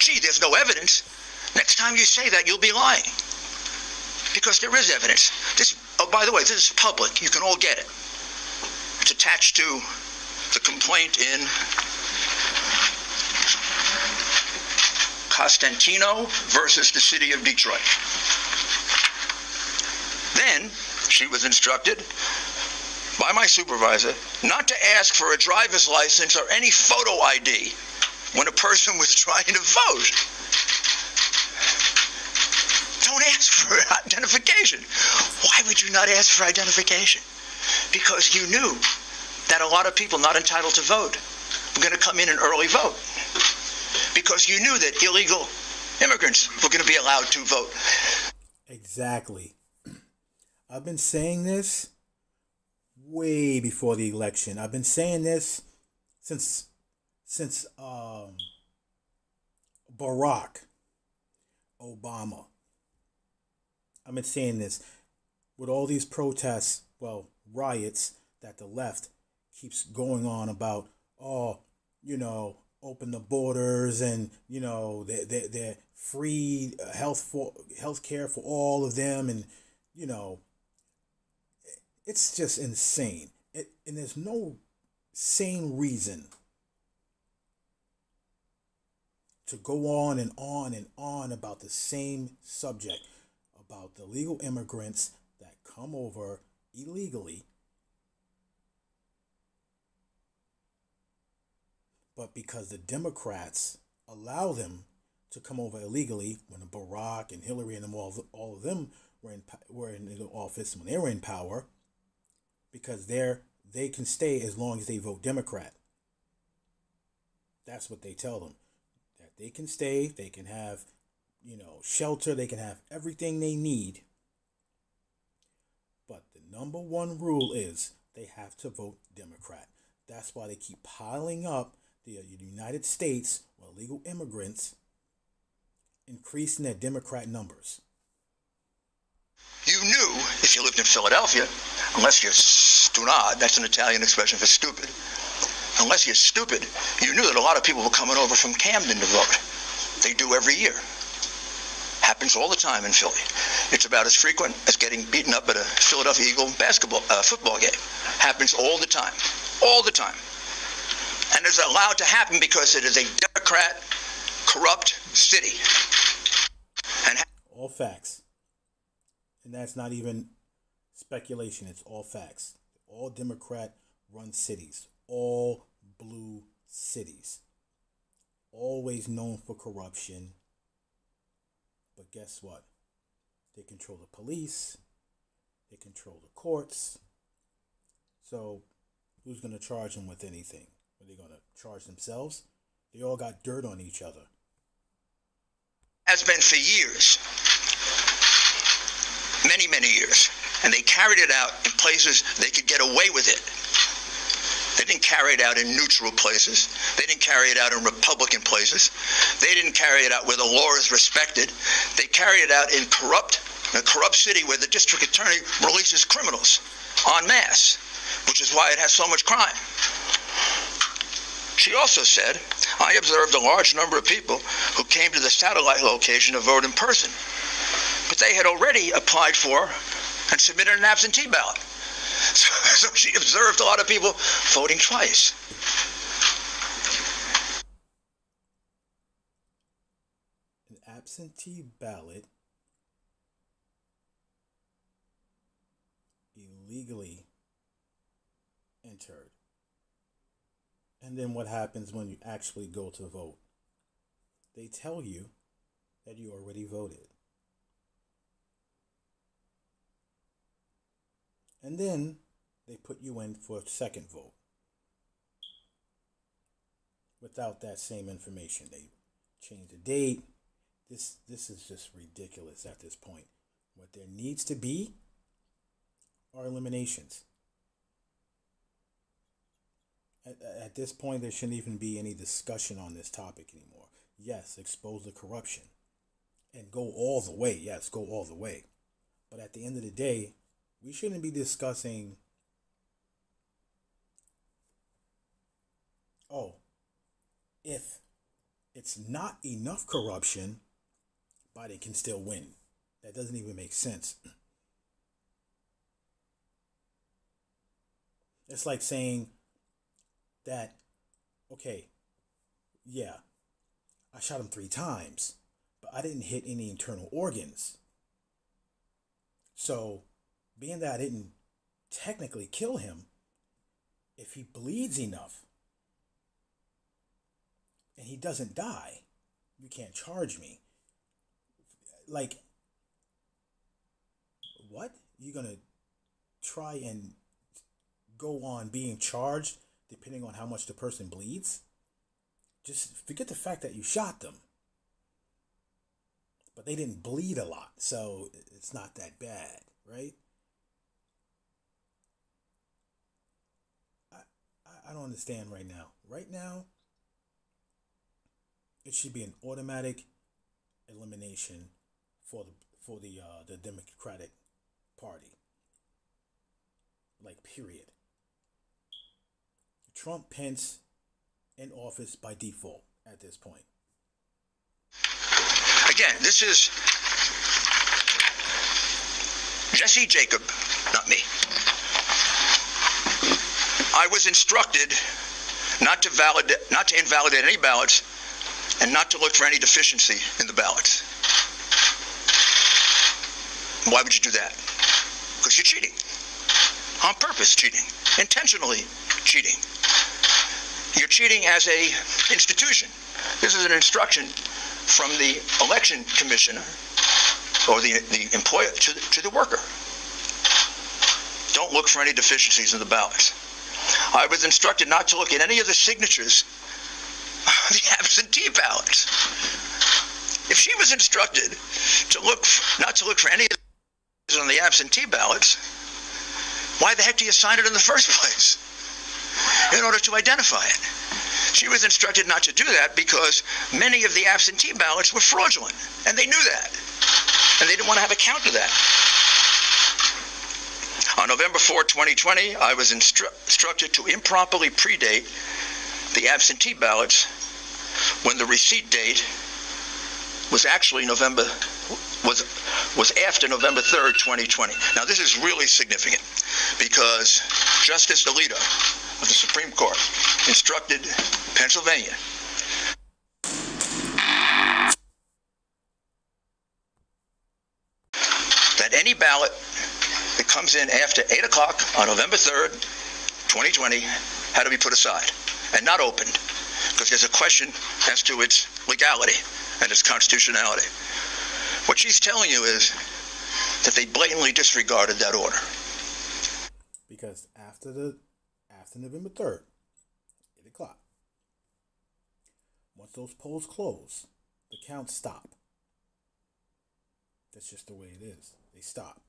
gee, there's no evidence. Next time you say that, you'll be lying. Because there is evidence. Oh, by the way, this is public. You can all get it. It's attached to the complaint in Costantino versus the city of Detroit. Then she was instructed by my supervisor not to ask for a driver's license or any photo ID when a person was trying to vote. Don't ask for identification. Why would you not ask for identification? Because you knew that a lot of people not entitled to vote were going to come in and early vote. Because you knew that illegal immigrants were going to be allowed to vote. Exactly. I've been saying this way before the election. I've been saying this since Barack Obama. I've been saying this with all these protests, riots that the left keeps going on about, open the borders and, they're free health care for all of them. And, it's just insane. And there's no sane reason to go on and on and on about the same subject, about the legal immigrants that come over illegally, but because the Democrats allow them to come over illegally, when Barack and Hillary and them all of them were in the office, when they were in power, because they can stay as long as they vote Democrat. That's what they tell them. That they can stay, they can have, shelter, they can have everything they need. But the number one rule is they have to vote Democrat. That's why they keep piling up the United States or illegal immigrants, increasing their Democrat numbers. You knew, if you lived in Philadelphia, unless you're stunad, that's an Italian expression for stupid, unless you're stupid, you knew that a lot of people were coming over from Camden to vote. They do every year. Happens all the time in Philly. It's about as frequent as getting beaten up at a Philadelphia Eagle football game. Happens all the time. All the time. And it's allowed to happen because it is a Democrat, corrupt city. And all facts. And that's not even speculation. It's all facts. All Democrat-run cities. All blue cities. Always known for corruption. But guess what? They control the police. They control the courts. So who's going to charge them with anything? Are they going to charge themselves? They all got dirt on each other. Has been for years. Many, many years. And they carried it out in places they could get away with it. They didn't carry it out in neutral places. They didn't carry it out in Republican places. They didn't carry it out where the law is respected. They carry it out in a corrupt city where the district attorney releases criminals en masse, which is why it has so much crime. She also said, I observed a large number of people who came to the satellite location to vote in person, but they had already applied for and submitted an absentee ballot. So she observed a lot of people voting twice. An absentee ballot illegally entered. And then what happens when you actually go to vote? They tell you that you already voted. And then they put you in for a second vote without that same information. They change the date. This is just ridiculous at this point. What there needs to be are eliminations. At this point, there shouldn't even be any discussion on this topic anymore. Yes, expose the corruption and go all the way. Yes, go all the way. But at the end of the day, we shouldn't be discussing, if it's not enough corruption, Biden can still win. That doesn't even make sense. It's like saying that, okay, yeah, I shot him 3 times, but I didn't hit any internal organs. So, being that I didn't technically kill him, if he bleeds enough and he doesn't die, you can't charge me. Like, what? You're going to try and go on being charged depending on how much the person bleeds? Just forget the fact that you shot them. But they didn't bleed a lot, so it's not that bad, right? I don't understand right now. Right now, it should be an automatic elimination for the Democratic Party. Like, period. Trump, Pence in office by default at this point. Again, this is Jesse Jacob, not me. I was instructed not to invalidate any ballots and not to look for any deficiency in the ballots. Why would you do that? Because you're cheating. On purpose cheating. Intentionally cheating. You're cheating as a institution. This is an instruction from the election commissioner or the employer to the worker. Don't look for any deficiencies in the ballots. I was instructed not to look at any of the signatures of the absentee ballots. If she was instructed not to look for any of the on the absentee ballots, why the heck do you sign it in the first place? In order to identify it. She was instructed not to do that because many of the absentee ballots were fraudulent, and they knew that. And they didn't want to have a count of that. On November 4, 2020, I was instructed to improperly predate the absentee ballots when the receipt date was actually was after November 3rd, 2020. Now, this is really significant because Justice Alito of the Supreme Court instructed Pennsylvania that any ballot that comes in after 8 o'clock on November 3rd, 2020 had to be put aside and not opened because there's a question as to its legality and its constitutionality. What she's telling you is that they blatantly disregarded that order. Because after November 3rd, 8 o'clock, once those polls close, the counts stop. That's just the way it is. They stop.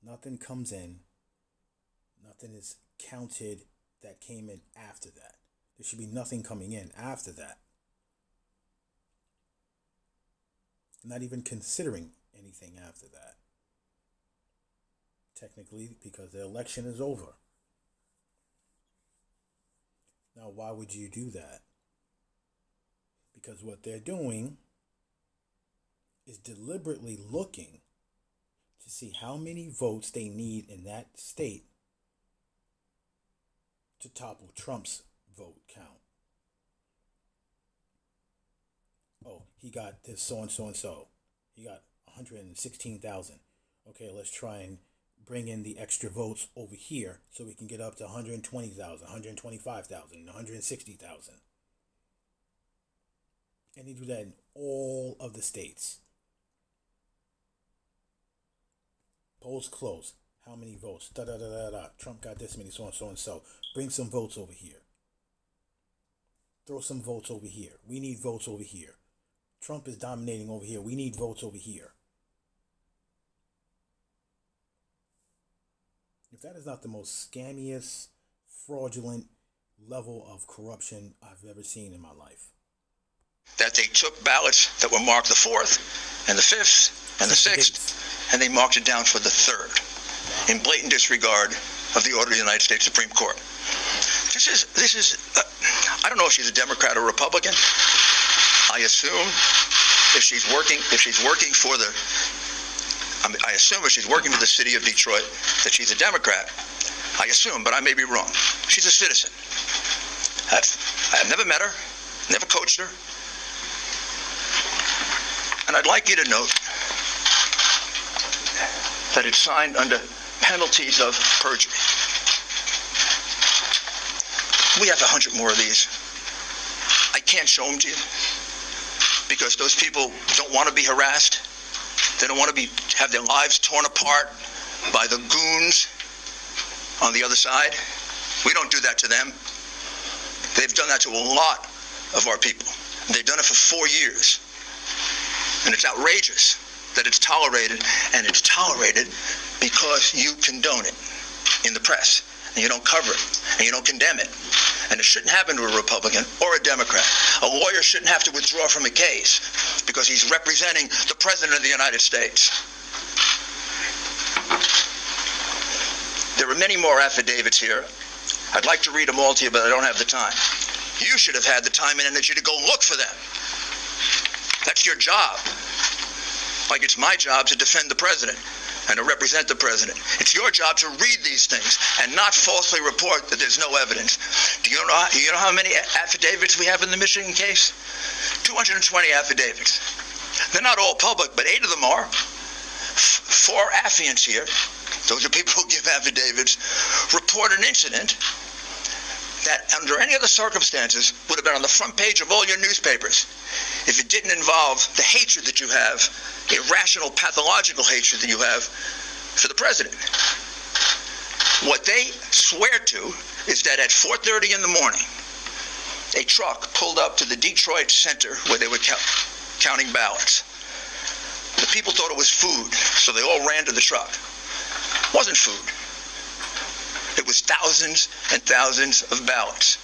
Nothing comes in. Nothing is counted that came in after that. There should be nothing coming in after that. Not even considering anything after that. Technically, because the election is over. Now, why would you do that? Because what they're doing is deliberately looking to see how many votes they need in that state to topple Trump's vote count. Oh, he got this so and so. He got 116,000. Okay, let's try and bring in the extra votes over here so we can get up to 120,000, 125,000, 160,000. And they do that in all of the states. Polls close. How many votes? Trump got this many, so and so. Bring some votes over here. Throw some votes over here. We need votes over here. Trump is dominating over here. We need votes over here. If that is not the most scammiest, fraudulent level of corruption I've ever seen in my life. That they took ballots that were marked the 4th and the 5th and the 6th, and they marked it down for the 3rd in blatant disregard of the order of the United States Supreme Court. This is I don't know if she's a Democrat or Republican, I assume if she's working for the, I assume if she's working for the city of Detroit that she's a Democrat. I assume, but I may be wrong. She's a citizen. I've never met her, never coached her. And I'd like you to note that it's signed under penalties of perjury. We have 100 more of these. I can't show them to you because those people don't want to be harassed. They don't want to have their lives torn apart by the goons on the other side. We don't do that to them. They've done that to a lot of our people. They've done it for 4 years. And it's outrageous that it's tolerated, and it's tolerated because you condone it in the press, and you don't cover it, and you don't condemn it. And it shouldn't happen to a Republican or a Democrat. A lawyer shouldn't have to withdraw from a case because he's representing the President of the United States. There are many more affidavits here. I'd like to read them all to you, but I don't have the time. You should have had the time and energy to go look for them. That's your job. Like it's my job to defend the president and to represent the president. It's your job to read these things and not falsely report that there's no evidence. Do you know how many affidavits we have in the Michigan case? 220 affidavits. They're not all public, but 8 of them are. 4 affiants here, those are people who give affidavits, report an incident that under any other circumstances would have been on the front page of all your newspapers if it didn't involve the hatred that you have, irrational, pathological hatred that you have for the president. What they swear to is that at 4:30 in the morning, a truck pulled up to the Detroit center where they were counting ballots. The people thought it was food, so they all ran to the truck. It wasn't food. It was thousands and thousands of ballots.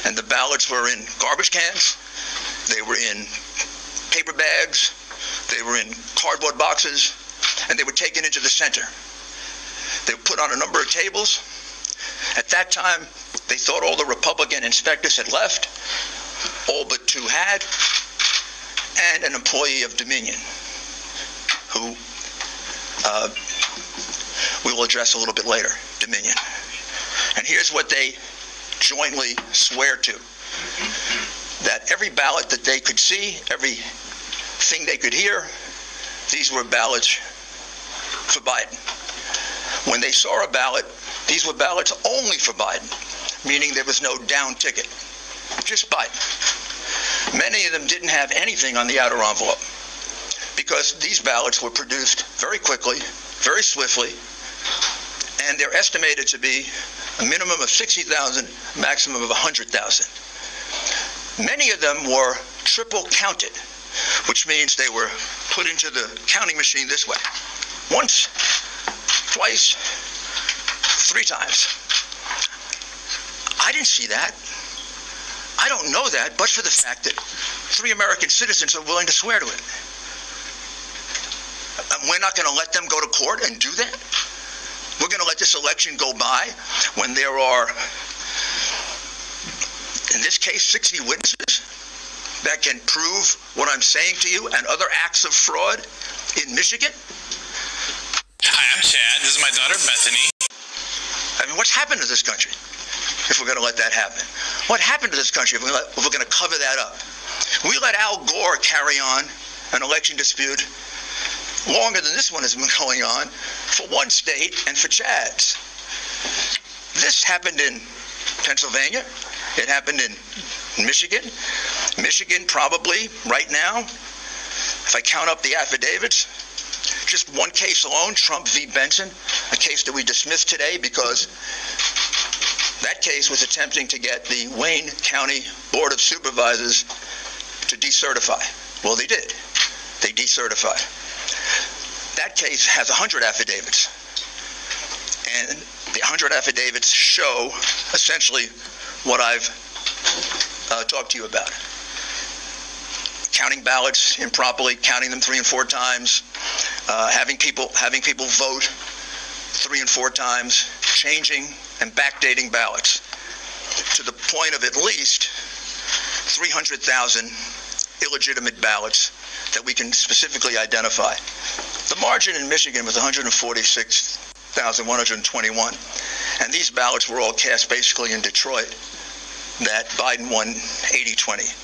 And the ballots were in garbage cans, they were in paper bags, they were in cardboard boxes, and they were taken into the center. They were put on a number of tables. At that time, they thought all the Republican inspectors had left, all but 2 had, and an employee of Dominion, who we will address a little bit later, Dominion. And here's what they jointly swear to, that every ballot that they could see, everything they could hear, these were ballots for Biden. When they saw a ballot, these were ballots only for Biden, meaning there was no down ticket, just Biden. Many of them didn't have anything on the outer envelope because these ballots were produced very quickly, very swiftly, and they're estimated to be a minimum of 60,000, maximum of 100,000. Many of them were triple counted, which means they were put into the counting machine this way. Once, twice, 3 times. I didn't see that. I don't know that, but for the fact that 3 American citizens are willing to swear to it. And we're not going to let them go to court and do that? We're going to let this election go by when there are, in this case, 60 witnesses that can prove what I'm saying to you and other acts of fraud in Michigan? Hi, I'm Chad. This is my daughter, Bethany. I mean, what's happened to this country if we're going to let that happen? What happened to this country if we're going to cover that up? We let Al Gore carry on an election dispute longer than this one has been going on for one state and for Chad's. This happened in Pennsylvania. It happened in Michigan. Michigan probably right now, if I count up the affidavits, just one case alone, Trump v. Benson, a case that we dismissed today because that case was attempting to get the Wayne County Board of Supervisors to decertify. Well, they did. They decertified. That case has 100 affidavits. And the 100 affidavits show essentially what I've talked to you about. Counting ballots improperly, counting them 3 and 4 times, having people vote 3 and 4 times, changing and backdating ballots to the point of at least 300,000 illegitimate ballots that we can specifically identify. The margin in Michigan was 146,121, and these ballots were all cast basically in Detroit, that Biden won 80-20.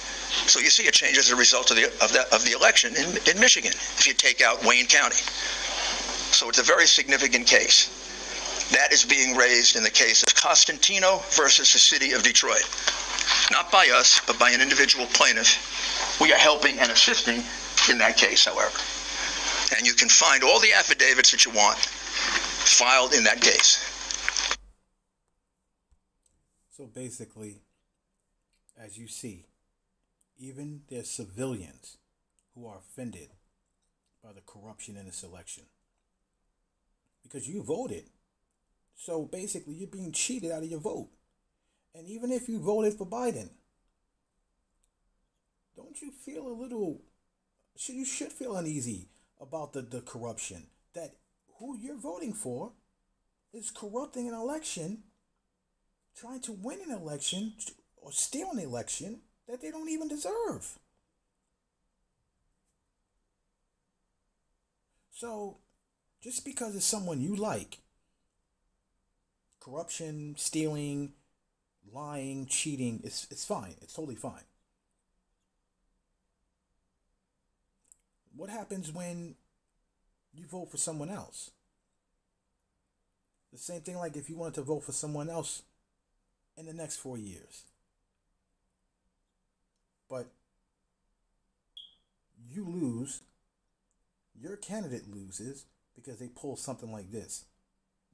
So you see a change as a result of the election in Michigan, if you take out Wayne County. So it's a very significant case. That is being raised in the case of Costantino versus the city of Detroit. Not by us, but by an individual plaintiff. We are helping and assisting in that case, however. And you can find all the affidavits that you want filed in that case. So basically, as you see, even there's civilians who are offended by the corruption in this election. Because you voted. So basically, you're being cheated out of your vote. And even if you voted for Biden, don't you feel a little, you should feel uneasy about the corruption, that who you're voting for is corrupting an election, trying to win an election or steal an election that they don't even deserve. So just because it's someone you like, corruption, stealing, lying, cheating, it's fine. It's totally fine. What happens when you vote for someone else? The same thing like if you wanted to vote for someone else in the next 4 years. But you lose, your candidate loses because they pull something like this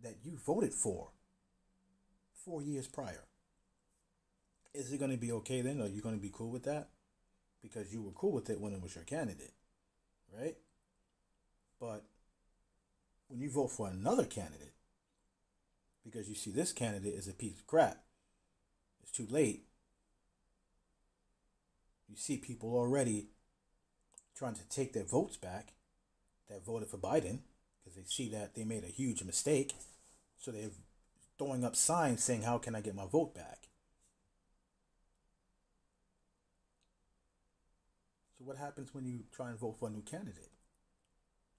that you voted for 4 years prior. Is it going to be okay then? Are you going to be cool with that? Because you were cool with it when it was your candidate, right? But when you vote for another candidate, because you see this candidate is a piece of crap, it's too late. You see people already trying to take their votes back that voted for Biden because they see that they made a huge mistake. So they're throwing up signs saying, how can I get my vote back? So what happens when you try and vote for a new candidate?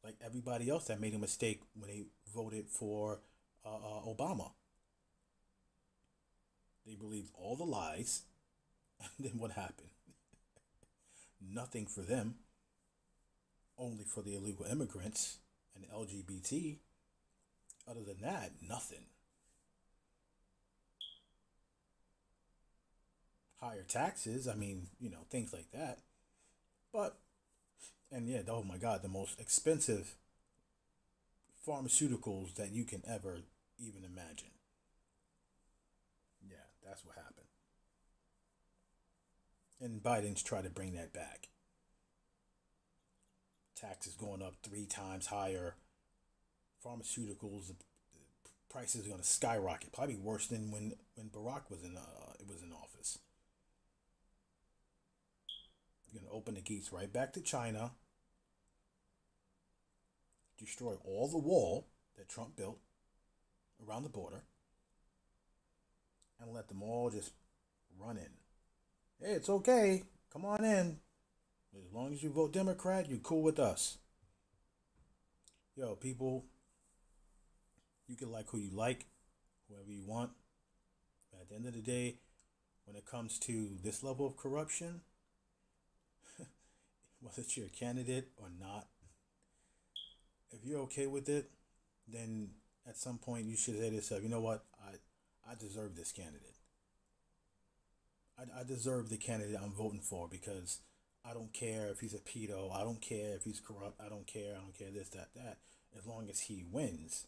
Like everybody else that made a mistake when they voted for Obama. They believed all the lies, and then what happened? Nothing for them, only for the illegal immigrants and LGBT. Other than that, nothing. Higher taxes, I mean, things like that. But, and yeah, oh my God, the most expensive pharmaceuticals that you can ever even imagine. Yeah, that's what happened. And Biden's trying to bring that back. Taxes going up 3 times higher. Pharmaceuticals, the prices are going to skyrocket. Probably worse than when Barack was in office. You're going to open the gates right back to China. Destroy all the wall that Trump built around the border. And let them all just run in. Hey, it's okay. Come on in. As long as you vote Democrat, you're cool with us. Yo, people, you can like who you like, whoever you want. But at the end of the day, when it comes to this level of corruption, whether it's your candidate or not, if you're okay with it, then at some point you should say to yourself, you know what, I deserve this candidate. I deserve the candidate I'm voting for because I don't care if he's a pedo. I don't care if he's corrupt. I don't care this, that. As long as he wins.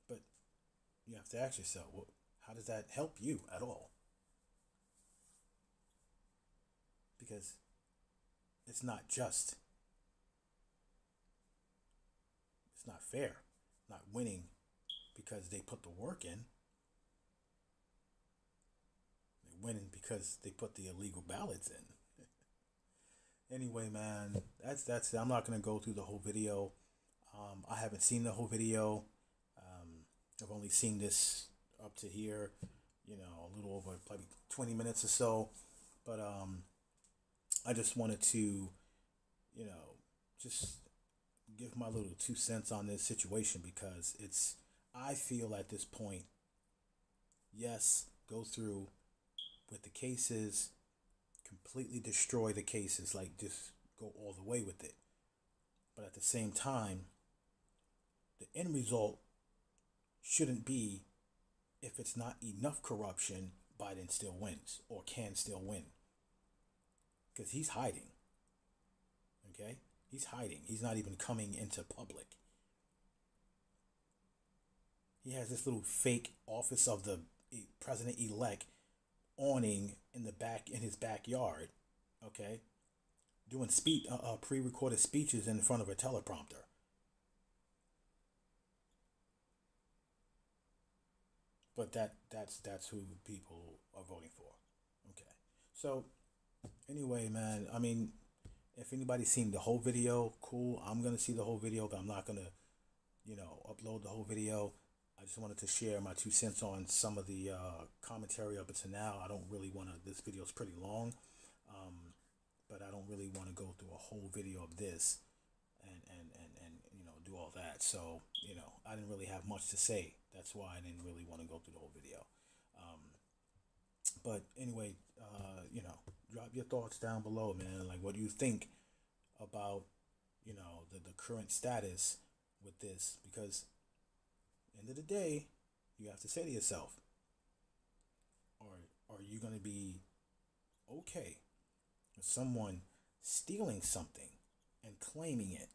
But you have to ask yourself, well, how does that help you at all? Because it's not just. It's not fair. Not winning because they put the work in. Winning because they put the illegal ballots in. Anyway, man, that's it. I'm not gonna go through the whole video. I haven't seen the whole video. I've only seen this up to here, a little over probably 20 minutes or so. But I just wanted to, just give my little 2 cents on this situation because I feel at this point, yes, go through with the cases, completely destroy the cases, like just go all the way with it. But at the same time, the end result shouldn't be if it's not enough corruption, Biden still wins or can still win. Because he's hiding. Okay? He's hiding. He's not even coming into public. He has this little fake office of the president-elect awning in his backyard. Okay? Doing pre-recorded speeches in front of a teleprompter. But that's who people are voting for. Okay. So anyway, man, I mean, if anybody's seen the whole video, cool. I'm gonna see the whole video, but I'm not gonna, upload the whole video. I just wanted to share my 2 cents on some of the commentary up until now. I don't really want to. This video is pretty long, but I don't really want to go through a whole video of this and do all that. So I didn't really have much to say. That's why I didn't really want to go through the whole video. But anyway, drop your thoughts down below, man. Like, what do you think about, the current status with this? Because end of the day, you have to say to yourself, are you going to be okay with someone stealing something and claiming it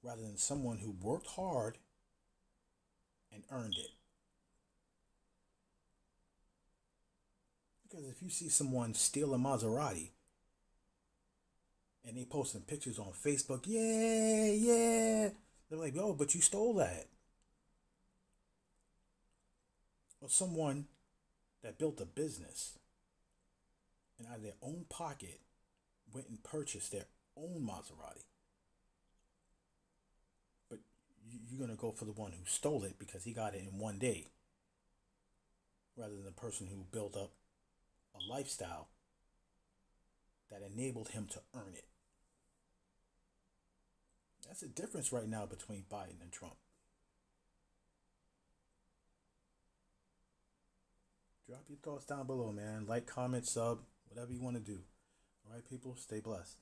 rather than someone who worked hard and earned it? Because if you see someone steal a Maserati and they posting pictures on Facebook, yeah, they're like, oh, but you stole that. Or someone that built a business and out of their own pocket went and purchased their own Maserati. But you're going to go for the one who stole it because he got it in one day, rather than the person who built up a lifestyle that enabled him to earn it. That's the difference right now between Biden and Trump. Drop your thoughts down below, man. Like, comment, sub, whatever you want to do. All right, people, stay blessed.